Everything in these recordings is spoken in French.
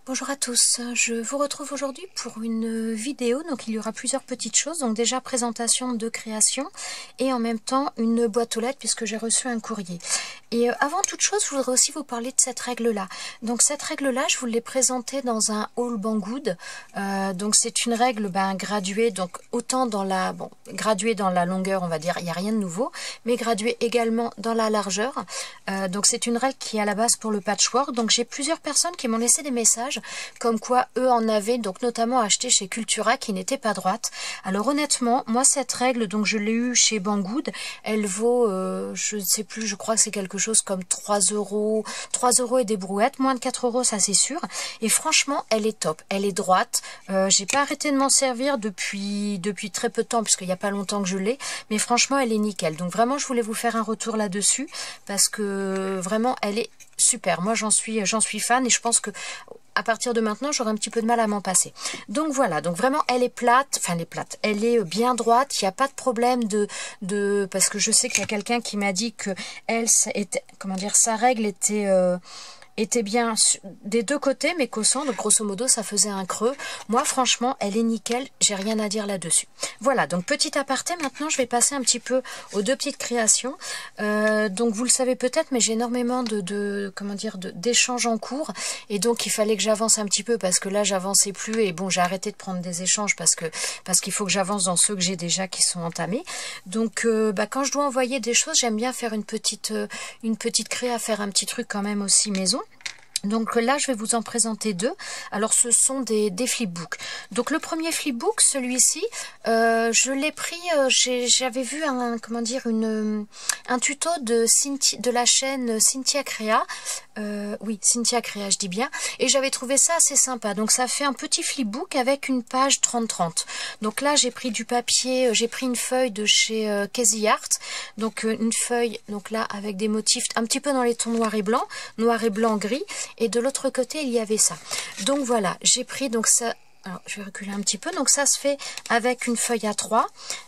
Bonjour à tous, je vous retrouve aujourd'hui pour une vidéo, donc il y aura plusieurs petites choses, donc déjà présentation de création et en même temps une boîte aux lettres puisque j'ai reçu un courrier. Et avant toute chose, je voudrais aussi vous parler de cette règle-là. Donc cette règle-là, je vous l'ai présentée dans un haul Banggood, donc c'est une règle graduée, donc autant dans la, graduée dans la longueur, on va dire, il n'y a rien de nouveau, mais graduée également dans la largeur. Donc c'est une règle qui est à la base pour le patchwork, donc j'ai plusieurs personnes qui m'ont laissé des messages comme quoi eux en avaient, donc notamment acheté chez Cultura qui n'était pas droite. Alors honnêtement, moi cette règle, donc je l'ai eue chez Banggood, elle vaut, je ne sais plus, je crois que c'est quelque chose comme 3 euros et des brouettes, moins de 4 euros, ça c'est sûr. Et franchement, elle est top, elle est droite. J'ai pas arrêté de m'en servir depuis très peu de temps, puisqu'il n'y a pas longtemps que je l'ai, mais franchement elle est nickel. Donc vraiment je voulais vous faire un retour là-dessus, parce que vraiment elle est super. Moi j'en suis fan et je pense que à partir de maintenant, j'aurai un petit peu de mal à m'en passer. Donc voilà, donc vraiment, elle est plate, enfin elle est plate, elle est bien droite, il n'y a pas de problème parce que je sais qu'il y a quelqu'un qui m'a dit que elle était, comment dire, sa règle était bien des deux côtés, mais qu'au centre, grosso modo, ça faisait un creux. Moi, franchement, elle est nickel, j'ai rien à dire là-dessus. Voilà, donc petit aparté, maintenant, je vais passer un petit peu aux deux petites créations. Donc, vous le savez peut-être, mais j'ai énormément d'échanges en cours, et donc, il fallait que j'avance un petit peu, parce que là, j'avançais plus, et bon, j'ai arrêté de prendre des échanges, parce qu'il faut que j'avance dans ceux que j'ai déjà qui sont entamés. Donc, quand je dois envoyer des choses, j'aime bien faire une petite créa, faire un petit truc quand même aussi maison. Donc là, je vais vous en présenter deux. Alors, ce sont des flipbooks. Donc, le premier flipbook, celui-ci, je l'ai pris, j'avais vu un tuto de la chaîne Cynthia Créa. Oui, Cynthia Créa, je dis bien. Et j'avais trouvé ça assez sympa. Donc, ça fait un petit flipbook avec une page 30-30. Donc là, j'ai pris du papier, j'ai pris une feuille de chez Casey Art. Donc, une feuille, donc là, avec des motifs un petit peu dans les tons noir et blanc, gris. Et de l'autre côté, il y avait ça. Donc voilà, j'ai pris donc ça. Alors, je vais reculer un petit peu. Donc ça se fait avec une feuille A3.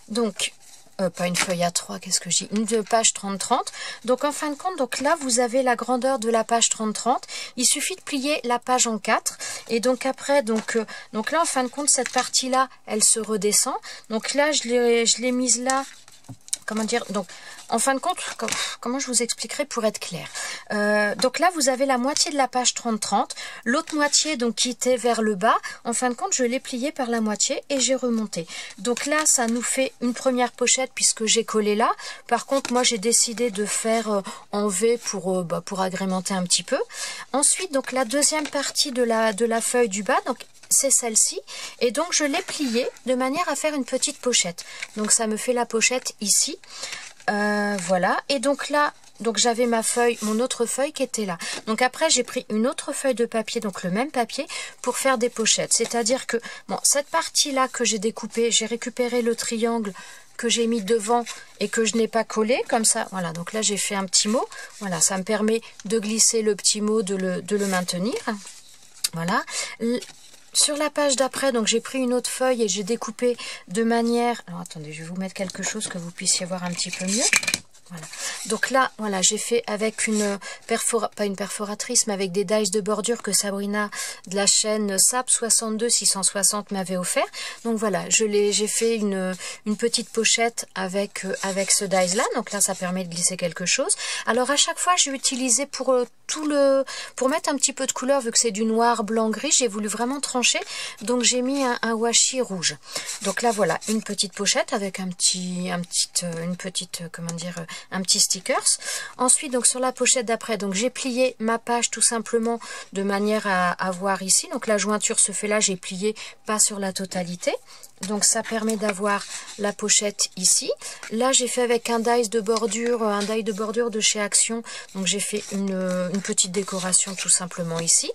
Donc, pas une feuille A3, qu'est-ce que je dis? Une page 30-30. Donc en fin de compte, donc là, vous avez la grandeur de la page 30-30. Il suffit de plier la page en 4. Et donc après, donc là, en fin de compte, cette partie-là, elle se redescend. Donc là, je l'ai mise là. Comment dire? Donc, en fin de compte, comment je vous expliquerai pour être clair? Donc là, vous avez la moitié de la page 30-30. L'autre moitié, donc, qui était vers le bas, en fin de compte, je l'ai pliée par la moitié et j'ai remonté. Donc là, ça nous fait une première pochette puisque j'ai collé là. Par contre, moi, j'ai décidé de faire en V pour agrémenter un petit peu. Ensuite, donc, la deuxième partie de la feuille du bas, donc, c'est celle-ci, et donc je l'ai pliée de manière à faire une petite pochette. Donc ça me fait la pochette ici, voilà. Et donc là, donc j'avais mon autre feuille qui était là. Donc après j'ai pris une autre feuille de papier, donc le même papier, pour faire des pochettes. C'est-à-dire que bon, cette partie-là que j'ai découpée, j'ai récupéré le triangle que j'ai mis devant et que je n'ai pas collé, comme ça, voilà. Donc là j'ai fait un petit mot, voilà, ça me permet de glisser le petit mot, de le maintenir, voilà. Sur la page d'après, donc j'ai pris une autre feuille et j'ai découpé de manière... Alors attendez, je vais vous mettre quelque chose que vous puissiez voir un petit peu mieux. Voilà. Donc là, voilà, j'ai fait avec pas une perforatrice, mais avec des dies de bordure que Sabrina de la chaîne SAP 62660 m'avait offert. Donc voilà, j'ai fait une petite pochette avec ce dies là. Donc là, ça permet de glisser quelque chose. Alors à chaque fois, j'ai utilisé pour mettre un petit peu de couleur, vu que c'est du noir, blanc, gris, j'ai voulu vraiment trancher. Donc j'ai mis un washi rouge. Donc là, voilà, une petite pochette avec un petit stickers. Ensuite, donc sur la pochette d'après, donc j'ai plié ma page tout simplement de manière à voir ici. Donc la jointure se fait là, j'ai plié pas sur la totalité. Donc ça permet d'avoir la pochette ici. Là j'ai fait avec un die de bordure de chez Action. Donc j'ai fait une petite décoration tout simplement ici.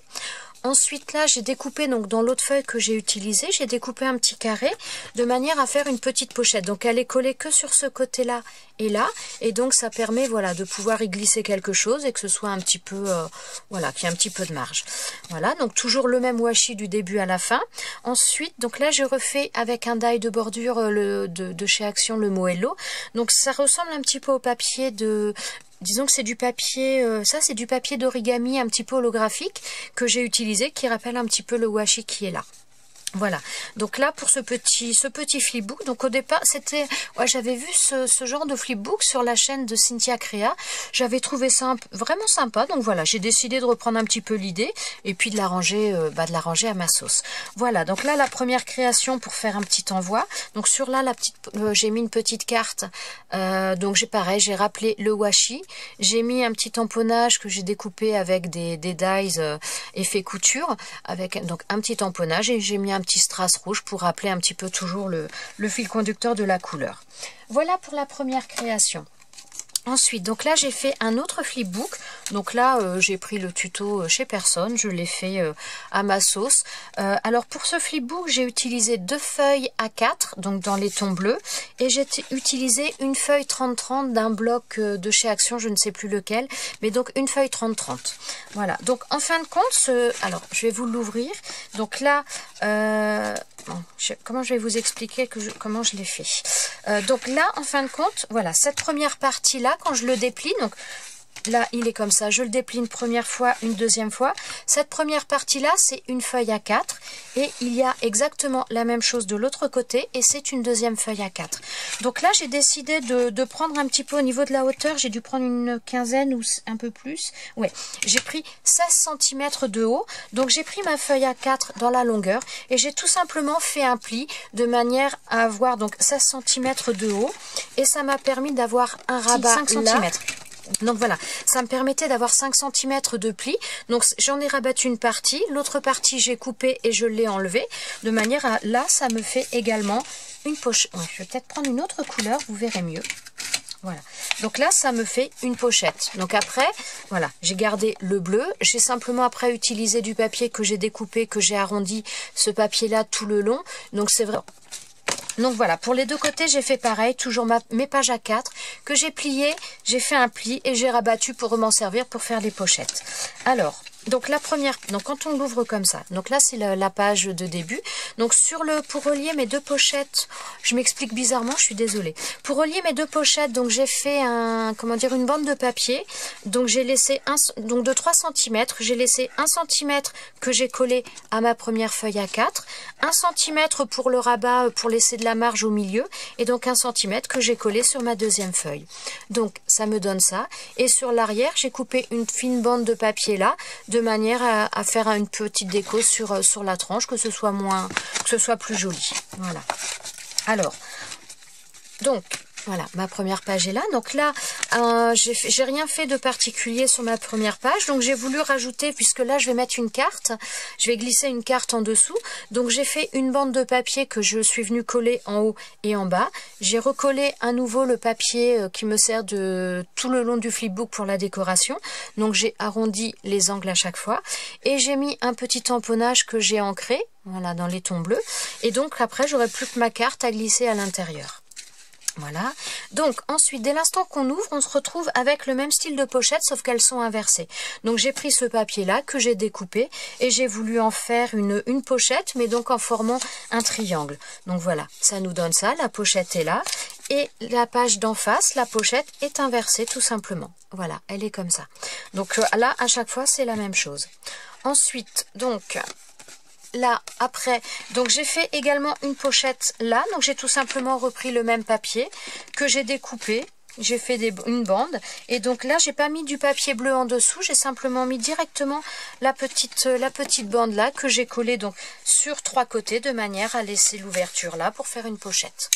Ensuite là j'ai découpé, donc dans l'autre feuille que j'ai utilisée, j'ai découpé un petit carré de manière à faire une petite pochette. Donc elle est collée que sur ce côté là et là, et donc ça permet, voilà, de pouvoir y glisser quelque chose et que ce soit un petit peu, voilà, qu'il y ait un petit peu de marge. Voilà, donc toujours le même washi du début à la fin. Ensuite, donc là j'ai refait avec un die de bordure de chez Action, le Moello. Donc ça ressemble un petit peu au papier disons que c'est du papier, ça c'est du papier d'origami un petit peu holographique que j'ai utilisé, qui rappelle un petit peu le washi qui est là. Voilà, donc là pour ce petit flipbook, donc au départ c'était, ouais, j'avais vu ce genre de flipbook sur la chaîne de Cynthia Créa, j'avais trouvé ça vraiment sympa, donc voilà, j'ai décidé de reprendre un petit peu l'idée et puis de l'arranger à ma sauce. Voilà, donc là la première création pour faire un petit envoi, donc sur là j'ai mis une petite carte, donc j'ai rappelé le washi, j'ai mis un petit tamponnage que j'ai découpé avec des dies effet couture, avec donc un petit tamponnage, et j'ai mis un petit strass rouge pour rappeler un petit peu toujours le fil conducteur de la couleur. Voilà pour la première création. Ensuite, donc là j'ai fait un autre flipbook, donc là j'ai pris le tuto chez personne, je l'ai fait à ma sauce. Alors pour ce flipbook j'ai utilisé 2 feuilles A4, donc dans les tons bleus, et j'ai utilisé une feuille 30-30 d'un bloc de chez Action, je ne sais plus lequel, mais donc une feuille 30-30. Voilà, donc en fin de compte, alors je vais vous l'ouvrir, donc là... comment je vais vous expliquer comment je l'ai fait. Donc là, en fin de compte, voilà, cette première partie-là, quand je le déplie, donc là, il est comme ça, je le déplie une première fois, une deuxième fois. Cette première partie-là, c'est une feuille A4, et il y a exactement la même chose de l'autre côté, et c'est une deuxième feuille A4. Donc là, j'ai décidé de prendre un petit peu au niveau de la hauteur, j'ai dû prendre une quinzaine ou un peu plus. Ouais, j'ai pris 16 cm de haut, donc j'ai pris ma feuille A4 dans la longueur, et j'ai tout simplement fait un pli de manière à avoir donc 16 cm de haut, et ça m'a permis d'avoir un rabat 5 cm. Donc voilà, ça me permettait d'avoir 5 cm de pli. Donc j'en ai rabattu une partie, l'autre partie j'ai coupé et je l'ai enlevé, de manière à, là ça me fait également une pochette. Ouais, je vais peut-être prendre une autre couleur, vous verrez mieux. Voilà, donc là ça me fait une pochette. Donc après, voilà, j'ai gardé le bleu, j'ai simplement après utilisé du papier que j'ai découpé, que j'ai arrondi ce papier là tout le long. Donc c'est vrai. Donc voilà, pour les deux côtés, j'ai fait pareil, toujours mes pages A4 que j'ai pliées, j'ai fait un pli et j'ai rabattu pour m'en servir pour faire des pochettes. Alors, donc la première, donc quand on l'ouvre comme ça, donc là c'est la page de début. Donc pour relier mes deux pochettes, je m'explique bizarrement, je suis désolée. Pour relier mes deux pochettes, donc j'ai fait une bande de papier. Donc j'ai laissé donc de 3 cm, j'ai laissé 1 cm que j'ai collé à ma première feuille A4, 1 cm pour le rabat pour laisser de la marge au milieu, et donc 1 cm que j'ai collé sur ma deuxième feuille. Donc ça me donne ça, et sur l'arrière j'ai coupé une fine bande de papier là, de manière à faire une petite déco sur la tranche, que ce soit plus joli. Voilà. Alors, donc voilà, ma première page est là. Donc là, j'ai rien fait de particulier sur ma première page. Donc j'ai voulu rajouter, puisque là je vais mettre une carte, je vais glisser une carte en dessous. Donc j'ai fait une bande de papier que je suis venue coller en haut et en bas. J'ai recollé à nouveau le papier qui me sert de tout le long du flipbook pour la décoration. Donc j'ai arrondi les angles à chaque fois. Et j'ai mis un petit tamponnage que j'ai ancré, voilà, dans les tons bleus. Et donc après, j'aurai plus que ma carte à glisser à l'intérieur. Voilà, donc ensuite dès l'instant qu'on ouvre, on se retrouve avec le même style de pochette, sauf qu'elles sont inversées. Donc j'ai pris ce papier là que j'ai découpé et j'ai voulu en faire une pochette, mais donc en formant un triangle. Donc voilà, ça nous donne ça, la pochette est là, et la page d'en face, la pochette est inversée tout simplement. Voilà, elle est comme ça. Donc là, à chaque fois, c'est la même chose. Ensuite, donc... là, après, donc j'ai fait également une pochette là, donc j'ai tout simplement repris le même papier que j'ai découpé, j'ai fait une bande, et donc là j'ai pas mis du papier bleu en dessous, j'ai simplement mis directement la petite bande là que j'ai collée donc sur 3 côtés de manière à laisser l'ouverture là pour faire une pochette.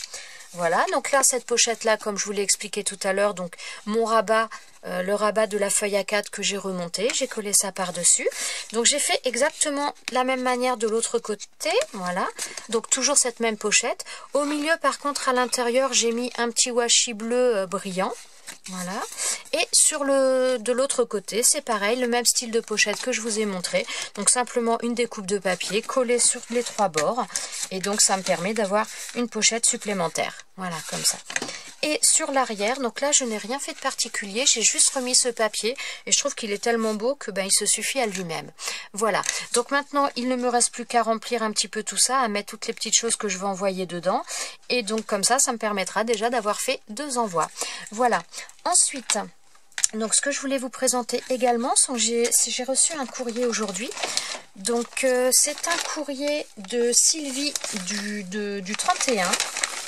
Voilà, donc là cette pochette là, comme je vous l'ai expliqué tout à l'heure, donc mon rabat, le rabat de la feuille A4 que j'ai remonté, j'ai collé ça par-dessus. Donc j'ai fait exactement la même manière de l'autre côté, voilà. Donc toujours cette même pochette. Au milieu par contre à l'intérieur j'ai mis un petit washi bleu brillant. Voilà, et de l'autre côté c'est pareil, le même style de pochette que je vous ai montré, donc simplement une découpe de papier collée sur les 3 bords, et donc ça me permet d'avoir une pochette supplémentaire, voilà, comme ça. Et sur l'arrière, donc là je n'ai rien fait de particulier, j'ai juste remis ce papier et je trouve qu'il est tellement beau que il se suffit à lui-même. Voilà, donc maintenant il ne me reste plus qu'à remplir un petit peu tout ça, à mettre toutes les petites choses que je vais envoyer dedans, et donc comme ça me permettra déjà d'avoir fait 2 envois. Voilà, ensuite... Donc ce que je voulais vous présenter également, j'ai reçu un courrier aujourd'hui. Donc c'est un courrier de Sylvie du 31.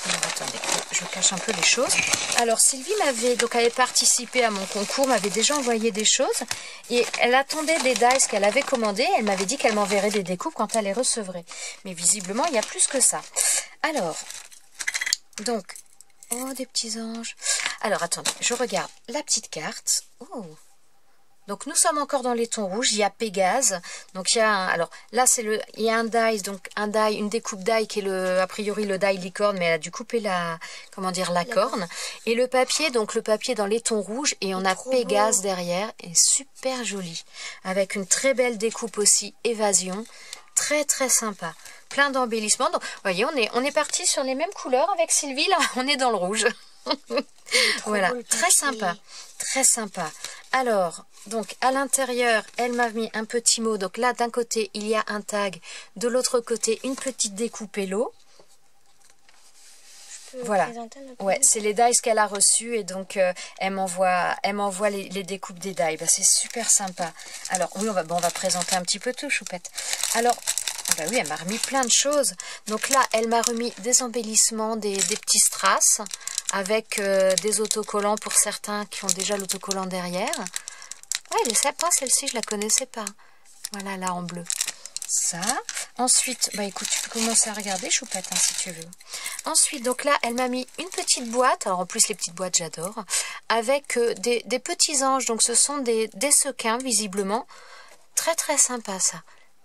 Alors, attendez, je cache un peu les choses. Alors Sylvie avait participé à mon concours, m'avait déjà envoyé des choses. Et elle attendait des dies qu'elle avait commandées. Elle m'avait dit qu'elle m'enverrait des découpes quand elle les recevrait. Mais visiblement, il y a plus que ça. Alors, donc, oh, des petits anges. Alors, attendez, je regarde la petite carte. Oh! Donc, nous sommes encore dans les tons rouges. Il y a Pégase. Donc, il y a alors, là, il y a un die, donc une découpe die qui est a priori le die licorne, mais elle a dû couper la corne. Et le papier, donc le papier dans les tons rouges. Et on a Pégase derrière. Et super joli. Avec une très belle découpe aussi, évasion. Très, très sympa. Plein d'embellissements. Donc, vous voyez, on est parti sur les mêmes couleurs avec Sylvie. Là, on est dans le rouge. Voilà, très sympa. Très sympa. Alors, donc à l'intérieur, elle m'a mis un petit mot. Donc là, d'un côté, il y a un tag. De l'autre côté, une petite découpe Hello. Voilà. Ouais, c'est les dies qu'elle a reçus et donc elle m'envoie les découpes des dies. Bah, c'est super sympa. Alors, oui, on va présenter un petit peu tout, Choupette. Alors, bah oui, elle m'a remis plein de choses. Donc là, elle m'a remis des embellissements, des petits strass avec des autocollants pour certains qui ont déjà l'autocollant derrière. Ouais, elle est sympa, celle-ci, je la connaissais pas. Voilà, là, en bleu. Ça. Ensuite, bah écoute, tu peux commencer à regarder, Choupette, hein, si tu veux. Ensuite, donc là, elle m'a mis une petite boîte. Alors, en plus, les petites boîtes, j'adore. Avec des petits anges. Donc, ce sont des sequins, visiblement. Très, très sympa, ça.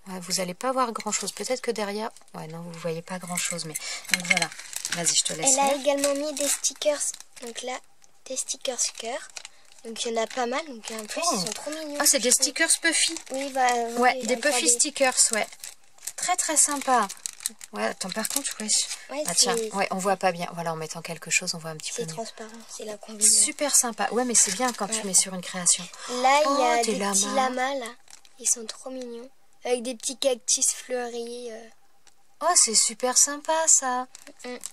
Ouais, vous n'allez pas voir grand-chose. Peut-être que derrière... Ouais, non, vous ne voyez pas grand-chose. Mais donc, voilà. Vas-y, je te laisse. Elle a également mis des stickers. Donc là, des stickers cœur. Donc il y en a pas mal. Donc en plus, ils sont trop mignons. Ah, c'est des stickers puffy. Oui, bah... Ouais, des puffy stickers, ouais. Très, très sympa. Ouais, attends, par contre, ouais, tiens, ouais, on voit pas bien. Voilà, en mettant quelque chose, on voit un petit peu mieux. C'est transparent, c'est la combinaison. Super sympa. Ouais, mais c'est bien quand tu mets sur une création. Là, il y a des petits lamas, là. Ils sont trop mignons. Avec des petits cactus fleuris. Oh, c'est super sympa, ça.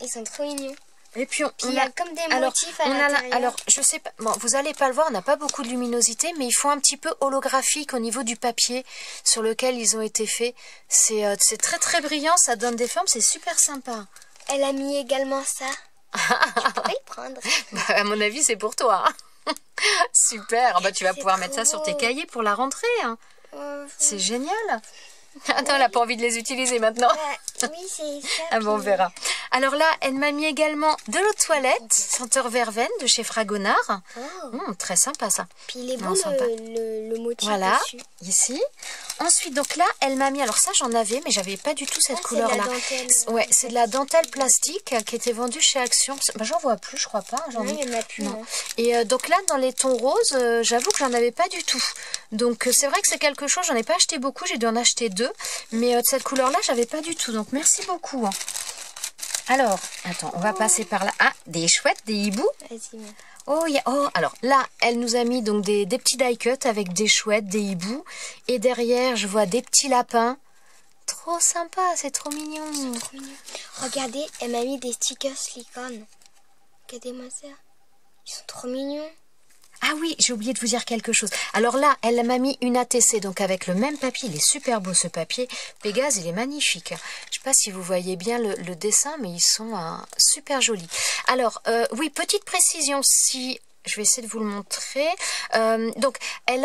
Ils sont trop mignons. Et puis, il y a comme des motifs à l'intérieur. Alors, je sais pas, bon, vous allez pas le voir, on n'a pas beaucoup de luminosité, mais ils font un petit peu holographique au niveau du papier sur lequel ils ont été faits. C'est très très brillant, ça donne des formes, c'est super sympa. Elle a mis également ça. Tu pourrais le prendre. Bah, à mon avis, c'est pour toi. Super, bah, tu vas pouvoir mettre ça sur tes cahiers pour la rentrée. Hein. C'est génial. Attends, elle n'a pas envie de les utiliser maintenant. Oui, c'est ça. Ah bon, on verra. Alors là, elle m'a mis également de l'eau de toilette, senteur verveine de chez Fragonard. Très sympa ça. Puis il est beau le motif voilà, dessus. Ici. Ensuite, donc là, elle m'a mis, alors ça j'en avais, mais j'avais pas du tout cette couleur-là. Ouais, c'est de la dentelle plastique qui était vendue chez Action. Bah, j'en vois plus, je crois pas. Non, il n'y en a plus. Non. Et donc là, dans les tons roses, j'avoue que j'en avais pas du tout. Donc c'est vrai que c'est quelque chose, j'en ai pas acheté beaucoup, j'ai dû en acheter 2. Mais de cette couleur-là, j'avais pas du tout. Donc merci beaucoup. Hein. Alors, attends, on va passer par là. Ah, des chouettes, des hiboux. Vas-y. Oh, alors là, elle nous a mis donc des petits die cuts avec des chouettes, des hiboux. Et derrière, je vois des petits lapins. Trop sympa, c'est trop mignon. Trop mignon. Regardez, elle m'a mis des stickers licorne. Regardez-moi ça. Ils sont trop mignons. Ah oui, j'ai oublié de vous dire quelque chose. Alors là, elle m'a mis une ATC, donc avec le même papier. Il est super beau ce papier. Pégase, il est magnifique. Je ne sais pas si vous voyez bien le dessin, mais ils sont super jolis. Alors, oui, petite précision, si... Je vais essayer de vous le montrer. Donc, elle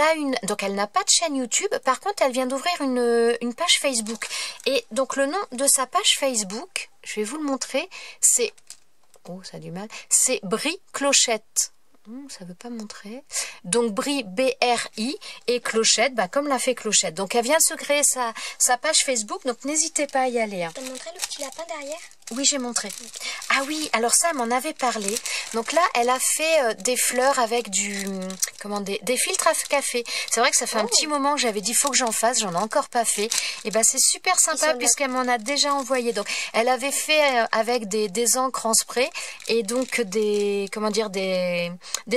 n'a pas de chaîne YouTube. Par contre, elle vient d'ouvrir une page Facebook. Et donc, le nom de sa page Facebook, je vais vous le montrer, c'est... Oh, ça a du mal. C'est Brie Clochette. Ça veut pas montrer. Donc Brie, B-R-I, et Clochette, bah, comme l'a fait Clochette. Donc elle vient de se créer sa page Facebook, donc n'hésitez pas à y aller. Hein. T'as montré le petit lapin derrière? Oui, j'ai montré. Ah oui, alors ça, elle m'en avait parlé. Donc là, elle a fait des fleurs avec des filtres à café. C'est vrai que ça fait un petit moment que j'avais dit, faut que j'en fasse, j'en ai encore pas fait. Et ben c'est super sympa puisqu'elle m'en a déjà envoyé. Donc elle avait fait avec des encres en spray et donc des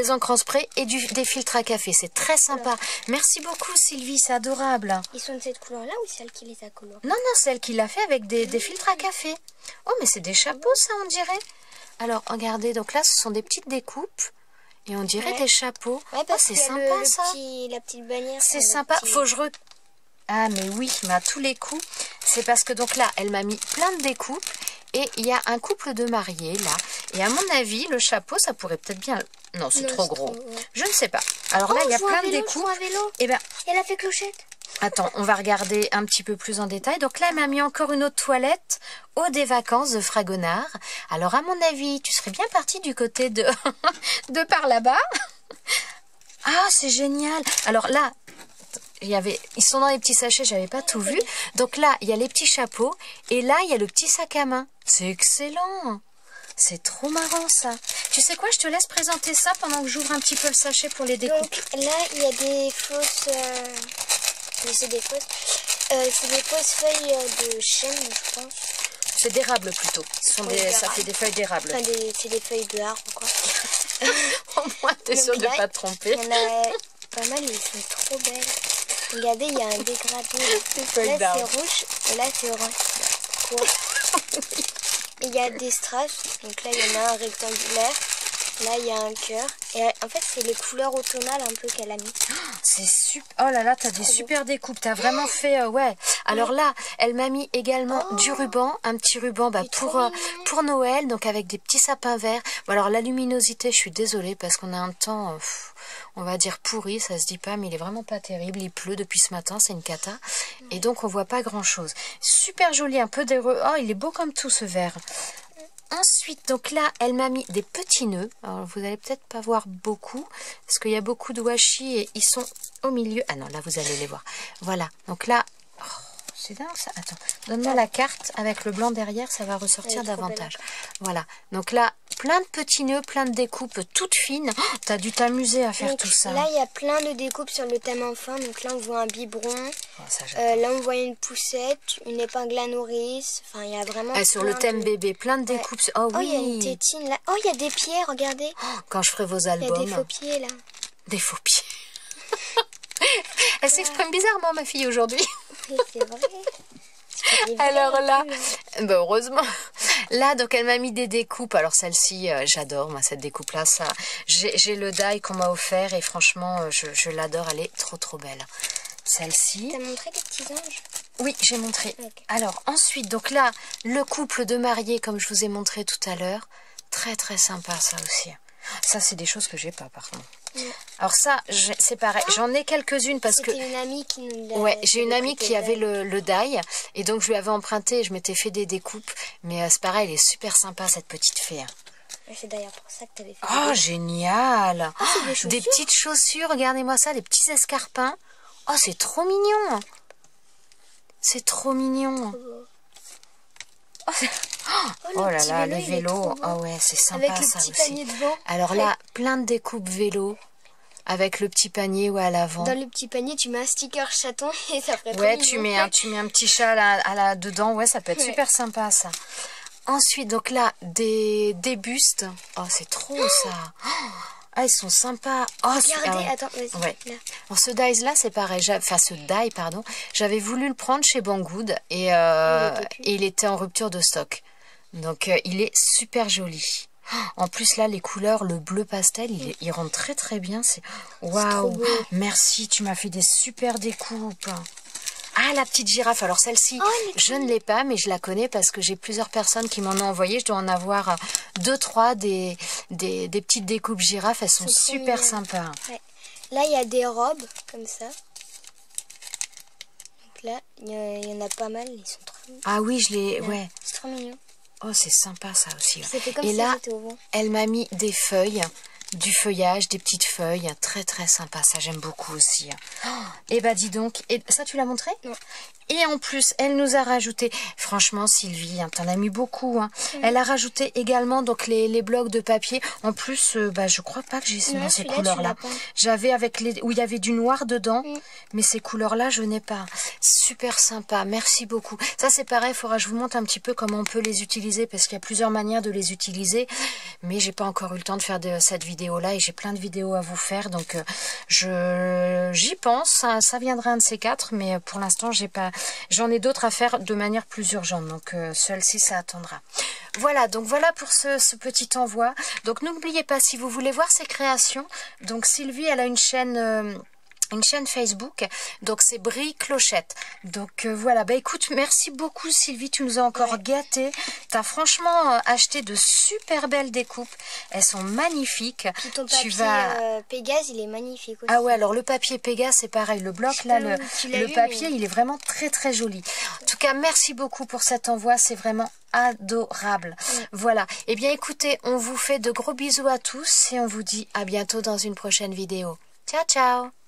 encres en spray et des filtres à café. C'est très sympa. Alors, merci beaucoup Sylvie, c'est adorable. Ils sont de cette couleur-là ou celle qui les a colorés? Non, celle qui l'a fait avec des filtres à café. Oh, mais c'est des chapeaux, ça, on dirait. Alors, regardez, donc là, ce sont des petites découpes. Et on dirait des chapeaux. Ouais, parce c'est qu'il y a sympa ça. la petite bannière. C'est sympa. Faut que je Ah mais oui, mais à tous les coups. C'est parce que donc là, elle m'a mis plein de découpes. Et il y a un couple de mariés là. Et à mon avis, le chapeau, ça pourrait peut-être bien... Non, c'est trop gros. Je ne sais pas. Alors là, il y a plein de découpes. Et ben, elle a fait clochette. Attends, on va regarder un petit peu plus en détail. Donc là, elle m'a mis encore une autre toilette au des vacances de Fragonard. Alors à mon avis, tu serais bien partie du côté de, de par là-bas. Ah, c'est génial. Alors là, ils sont dans les petits sachets, j'avais pas tout vu. Donc là, il y a les petits chapeaux. Et là, il y a le petit sac à main. C'est excellent. C'est trop marrant ça. Tu sais quoi, je te laisse présenter ça pendant que j'ouvre un petit peu le sachet pour les découpes. Donc là, il y a des fausses... c'est des fausses feuilles de chêne, je pense. C'est d'érable plutôt. Ça fait des feuilles d'érable. Enfin, c'est des feuilles de arbre, quoi. Au moins, t'es sûre de ne pas te tromper. Il y en a pas mal, ils sont trop belles. Regardez, il y a un dégradé. Là, c'est rouge et là, c'est orange. Et il y a des strass. Donc là, il y en a un rectangulaire. Là, il y a un cœur. Et en fait, c'est les couleurs automnales un peu qu'elle a mis. C'est super. Oh là là, t'as des super découpes. T'as vraiment fait... ouais. Alors là, elle m'a mis également du ruban. Un petit ruban pour Noël. Donc avec des petits sapins verts. Bon, alors la luminosité, je suis désolée parce qu'on a un temps... on va dire pourri, ça se dit pas, mais il est vraiment pas terrible. Il pleut depuis ce matin, c'est une cata. Et donc, on voit pas grand-chose. Super joli, un peu d'heureux. Oh, il est beau comme tout, ce vert. Ensuite, donc là, elle m'a mis des petits nœuds. Alors, vous allez peut-être pas voir beaucoup, parce qu'il y a beaucoup de washi et ils sont au milieu. Ah non, là, vous allez les voir. Voilà, donc là... Oh, c'est dingue ça. Attends, donne-moi la carte avec le blanc derrière, ça va ressortir davantage. Voilà, donc là, plein de petits nœuds, plein de découpes toutes fines. Oh, t'as dû t'amuser à faire tout ça. Là, il y a plein de découpes sur le thème enfant. Donc là, on voit un biberon. Là, on voit une poussette, une épingle à nourrice. Enfin, il y a vraiment sur le thème bébé, plein de découpes. Oh oui. Il y a une tétine là. Oh, il y a des pieds, regardez. Quand je ferai vos albums. Il y a des faux pieds là. Des faux pieds. Elle s'exprime bizarrement, ma fille, aujourd'hui. Oui, c'est vrai. Alors là, bah heureusement. Là, donc elle m'a mis des découpes. Alors celle-ci, j'adore, moi, cette découpe-là. Ça, j'ai le die qu'on m'a offert et franchement, je l'adore. Elle est trop belle. Celle-ci. T'as montré des petits anges? Oui, j'ai montré. Okay. Alors ensuite, donc là, le couple de mariés, comme je vous ai montré tout à l'heure. Très sympa, ça aussi. Ça, c'est des choses que j'ai pas, par contre. Alors ça, c'est pareil. J'en ai quelques-unes parce que... C'était une amie qui nous l'a... Ouais, j'ai une amie qui avait le die. Et donc, je lui avais emprunté et je m'étais fait des découpes. Mais c'est pareil, elle est super sympa, cette petite fée. C'est d'ailleurs pour ça que tu avais fait Oh, génial. Des petites chaussures, regardez-moi ça, des petits escarpins. Oh, c'est trop mignon. C'est trop mignon. Oh là là, le vélo. Oh ouais, c'est sympa. Avec le ça petit aussi. panier devant. Alors là, plein de découpes vélo. Avec le petit panier à l'avant. Dans le petit panier, tu mets un sticker chaton et ça ferait trop ouais, mignon. tu mets un petit chat dedans. Ouais, ça peut être super sympa, ça. Ensuite, donc là, des bustes. Oh, c'est trop, ça. Ah, ils sont sympas. Oh, regardez, attends, vas-y. Ouais. Alors, ce die-là, c'est pareil. Enfin, ce die, pardon. J'avais voulu le prendre chez Banggood et il était en rupture de stock. Donc, il est super joli. En plus, là, les couleurs, le bleu pastel, il rentre très bien. Waouh. Merci, tu m'as fait des super découpes. Ah, la petite girafe. Alors, celle-ci, je ne l'ai pas, mais je la connais parce que j'ai plusieurs personnes qui m'en ont envoyé. Je dois en avoir 2-3 des petites découpes girafes. Elles sont super sympas. Ouais. Là, il y a des robes comme ça. Donc là, il y en a pas mal. Ils sont trop mignons. Ah oui, je les... Ouais. C'est trop mignon. Oh, c'est sympa, ça aussi. Ça fait comme et si là, c'était au vent. elle m'a mis des feuilles, du feuillage, des petites feuilles. Très sympa. Ça, j'aime beaucoup aussi. Et bah, dis donc. Et ça, tu l'as montré? Non. Et en plus, elle nous a rajouté, franchement Sylvie, t'en as mis beaucoup. Elle a rajouté également donc les blocs de papier. En plus, je crois pas que j'ai dans ces couleurs-là. J'avais où il y avait du noir dedans, mais ces couleurs-là, je n'ai pas. Super sympa, merci beaucoup. Ça c'est pareil, il faudra que je vous montre un petit peu comment on peut les utiliser parce qu'il y a plusieurs manières de les utiliser. Mais j'ai pas encore eu le temps de faire cette vidéo-là et j'ai plein de vidéos à vous faire. Donc j'y pense, ça viendra un de ces quatre, mais pour l'instant j'en ai d'autres à faire de manière plus urgente, donc celle-ci ça attendra. Voilà, donc voilà pour ce petit envoi. Donc n'oubliez pas, si vous voulez voir ses créations, donc Sylvie, elle a une chaîne Facebook, donc c'est Brie Clochette. Donc voilà, bah écoute, merci beaucoup Sylvie, tu nous as encore gâtés. Tu as franchement acheté de super belles découpes, elles sont magnifiques. Puis ton papier Pégase, il est magnifique aussi. Ah ouais, alors le papier Pégase, c'est pareil, le bloc là, le papier, il est vraiment très très joli. En tout cas, merci beaucoup pour cet envoi, c'est vraiment adorable. Voilà, et bien écoutez, on vous fait de gros bisous à tous et on vous dit à bientôt dans une prochaine vidéo. Ciao ciao.